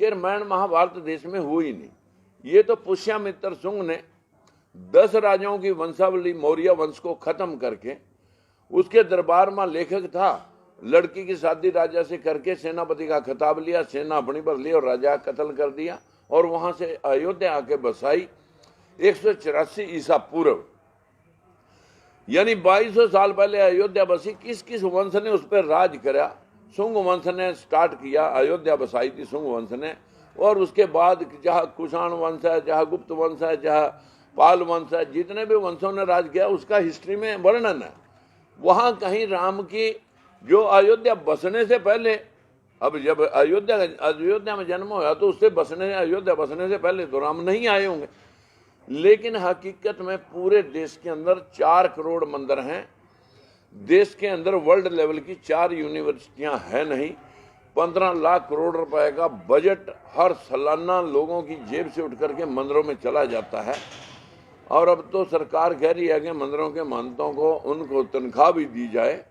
कि रामायण महाभारत देश में हुई नहीं। ये तो पुष्यमित्र शुंग ने 10 राजाओं की वंशावली मौर्य वंश को खत्म करके, उसके दरबार में लेखक था, लड़की की शादी राजा से करके सेनापति का खिताब लिया, सेना अपनी पर ली और राजा कत्ल कर दिया और वहां से अयोध्या आके बसाई 184 ईसा पूर्व, यानी 2200 साल पहले अयोध्या बसी। किस किस वंश ने उस पर राज करा? शुंग वंश ने स्टार्ट किया, अयोध्या बसाई थी शुंग वंश ने। और उसके बाद जहाँ कुषाण वंश है, जहाँ गुप्त वंश है, जहाँ पाल वंश है, जितने भी वंशों ने राज किया उसका हिस्ट्री में वर्णन है। वहां कहीं राम की जो अयोध्या बसने से पहले, अब जब अयोध्या में जन्म हुआ तो उससे अयोध्या बसने से पहले तो राम नहीं आए होंगे। लेकिन हकीकत में पूरे देश के अंदर 4 करोड़ मंदिर हैं। देश के अंदर वर्ल्ड लेवल की 4 यूनिवर्सिटियां हैं नहीं। 15 लाख करोड़ रुपए का बजट हर सालाना लोगों की जेब से उठ करके मंदिरों में चला जाता है। और अब तो सरकार कह रही है कि मंदिरों के महंतों को उनको तनख्वाह भी दी जाए।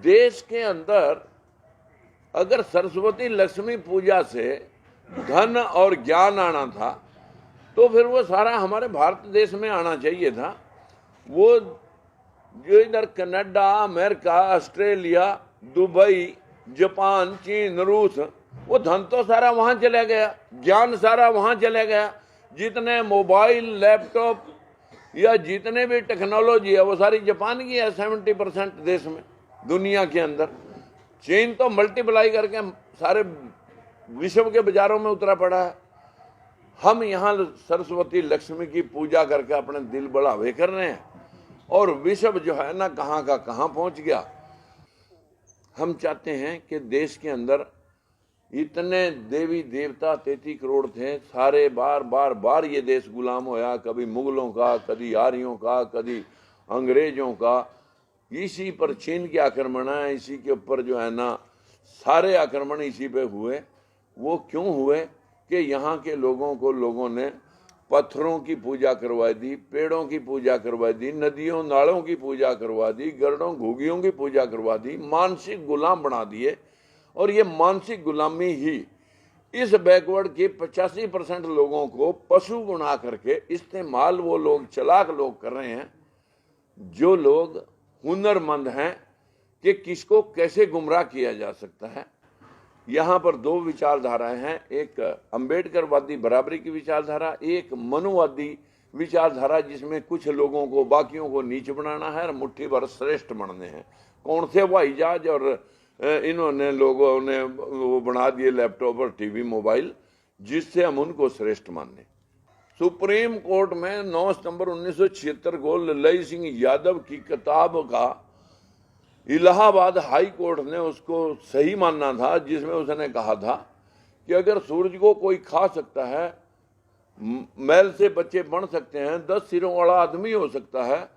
देश के अंदर अगर सरस्वती लक्ष्मी पूजा से धन और ज्ञान आना था तो फिर वो सारा हमारे भारत देश में आना चाहिए था। वो जो इधर Canada, America, Australia, Dubai, Japan, चीन, रूस, वो धन तो सारा वहां चला गया, ज्ञान सारा वहां चला गया। जितने मोबाइल, लैपटॉप या जितने भी टेक्नोलॉजी है वो सारी जापान की है 70% देश में, दुनिया के अंदर। चीन तो मल्टीप्लाई करके सारे विश्व के बाजारों में उतरा पड़ा है। हम यहाँ सरस्वती लक्ष्मी की पूजा करके अपने दिल बढ़ावे कर रहे हैं और विश्व जो है ना कहाँ का कहाँ पहुंच गया। हम चाहते हैं कि देश के अंदर इतने देवी देवता 33 करोड़ थे, सारे बार ये देश गुलाम होया, कभी मुगलों का, कभी आर्यों का, कभी अंग्रेजों का। इसी पर चीन के आक्रमण है, इसी के ऊपर जो है ना सारे आक्रमण इसी पे हुए। वो क्यों हुए कि यहाँ के लोगों ने पत्थरों की पूजा करवा दी, पेड़ों की पूजा करवा दी, नदियों नालों की पूजा करवा दी, गरुड़ों घुगियों की पूजा करवा दी, मानसिक गुलाम बना दिए। और ये मानसिक गुलामी ही इस बैकवर्ड के 85% लोगों को पशु बना करके इस्तेमाल वो लोग, चालाक लोग कर रहे हैं, जो लोग हुनरमंद हैं कि किसको कैसे गुमराह किया जा सकता है। यहाँ पर 2 विचारधाराएं हैं, एक अंबेडकरवादी बराबरी की विचारधारा, एक मनुवादी विचारधारा जिसमें कुछ लोगों को बाकियों को नीच बनाना है और मुट्ठी भर श्रेष्ठ बनने हैं। कौन से हवाई जहाज और इन्होंने लोगों ने वो बना दिए लैपटॉप और टीवी, मोबाइल, जिससे हम उनको श्रेष्ठ माने। सुप्रीम कोर्ट में 9 सितंबर 1976 को ललई सिंह यादव की किताब का इलाहाबाद हाई कोर्ट ने उसको सही मानना था, जिसमें उसने कहा था कि अगर सूरज को कोई खा सकता है, मैल से बच्चे बन सकते हैं, 10 सिरों वाला आदमी हो सकता है,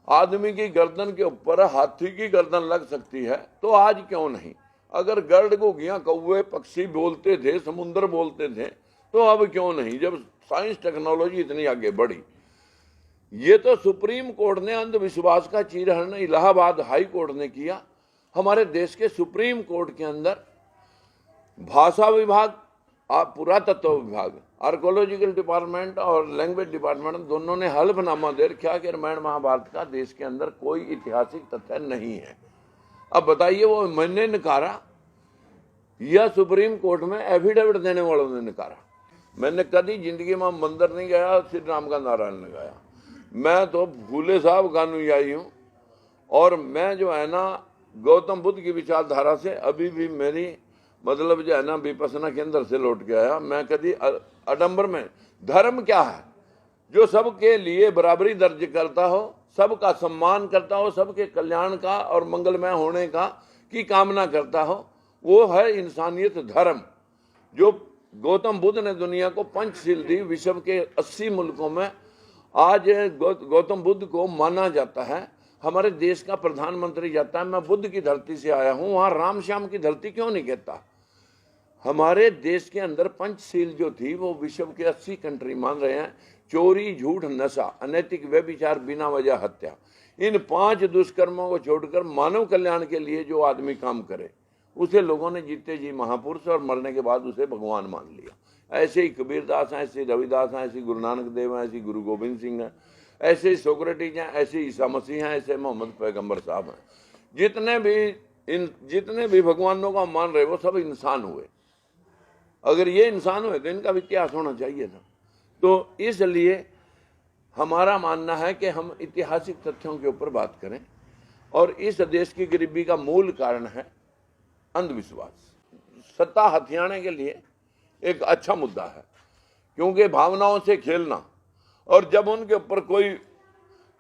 आदमी की गर्दन के ऊपर हाथी की गर्दन लग सकती है, तो आज क्यों नहीं? अगर गर्द घुगियां, कौवे, पक्षी बोलते थे, समुद्र बोलते थे, तो अब क्यों नहीं, जब साइंस टेक्नोलॉजी इतनी आगे बढ़ी। ये तो सुप्रीम कोर्ट ने अंधविश्वास का चीरहरण इलाहाबाद हाई कोर्ट ने किया। हमारे देश के सुप्रीम कोर्ट के अंदर भाषा विभाग, पुरातत्व विभाग, आर्कोलॉजिकल डिपार्टमेंट और लैंग्वेज डिपार्टमेंट दोनों ने हल्फनामा दे रखा कि रामायण महाभारत का देश के अंदर कोई ऐतिहासिक तथ्य नहीं है। अब बताइए, वो मैंने नकारा या सुप्रीम कोर्ट में एफिडेविट देने वालों ने नकारा? मैंने कभी जिंदगी में मंदिर नहीं गया, श्री राम का नारा नहीं गाया। मैं तो फूले साहब का अनुयायी हूँ और मैं जो है ना गौतम बुद्ध की विचारधारा से अभी भी मेरी मतलब जो है ना विपसना केंद्र से लौट के आया। मैं कभी आडंबर में, धर्म क्या है? जो सबके लिए बराबरी दर्ज करता हो, सबका सम्मान करता हो, सबके कल्याण का और मंगलमय होने का की कामना करता हो, वो है इंसानियत धर्म। जो गौतम बुद्ध ने दुनिया को पंचशील दी, विश्व के 80 मुल्कों में आज गौतम बुद्ध को माना जाता है। हमारे देश का प्रधानमंत्री जाता है, मैं बुद्ध की धरती से आया हूं, वहां राम श्याम की धरती क्यों नहीं कहता? हमारे देश के अंदर पंचशील जो थी वो विश्व के 80 कंट्री मान रहे हैं। चोरी, झूठ, नशा, अनैतिक व्यभिचार, बिना वजह हत्या, इन 5 दुष्कर्मों को छोड़कर मानव कल्याण के लिए जो आदमी काम करे उसे लोगों ने जीते जी महापुरुष और मरने के बाद उसे भगवान मान लिया। ऐसे ही कबीरदास हैं, ऐसे रविदास हैं, ऐसे गुरु नानक देव हैं, ऐसे गुरु गोविंद सिंह हैं, ऐसे ही सोक्रेटिस हैं, ऐसे ईसा मसीह हैं, ऐसे मोहम्मद पैगंबर साहब हैं। जितने भी भगवानों का मान रहे वो सब इंसान हुए। अगर ये इंसान हुए तो इनका भी इतिहास होना चाहिए था। तो इसलिए हमारा मानना है कि हम ऐतिहासिक तथ्यों के ऊपर बात करें। और इस देश की गरीबी का मूल कारण है अंधविश्वास। सत्ता हथियाने के लिए एक अच्छा मुद्दा है, क्योंकि भावनाओं से खेलना, और जब उनके ऊपर कोई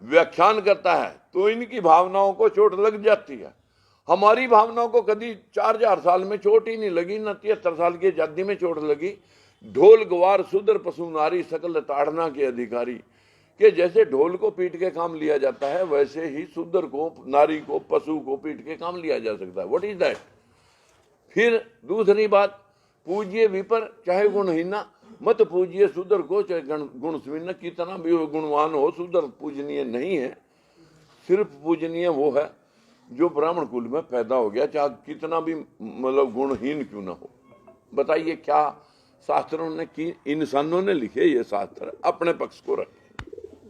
व्याख्यान करता है तो इनकी भावनाओं को चोट लग जाती है। हमारी भावनाओं को कभी 4000 साल में चोट ही नहीं लगी, न 73 साल की आजादी में चोट लगी। ढोल गवार शूद्र पशु नारी सकल ताड़ना के अधिकारी, कि जैसे ढोल को पीट के काम लिया जाता है वैसे ही शूद्र को, नारी को, पशु को पीट के काम लिया जा सकता है। What is that. फिर दूसरी बात, पूज्य विपर चाहे गुणहीना, मत पूज्य शूद्र को चाहे गुण स्वीन। कितना भी गुणवान हो, शूद्र पूजनीय नहीं है। सिर्फ पूजनीय वो है जो ब्राह्मण कुल में पैदा हो गया, चाहे कितना भी मतलब गुणहीन क्यों ना हो। बताइए क्या शास्त्रों ने की, इंसानों ने लिखे ये शास्त्र अपने पक्ष को रखे।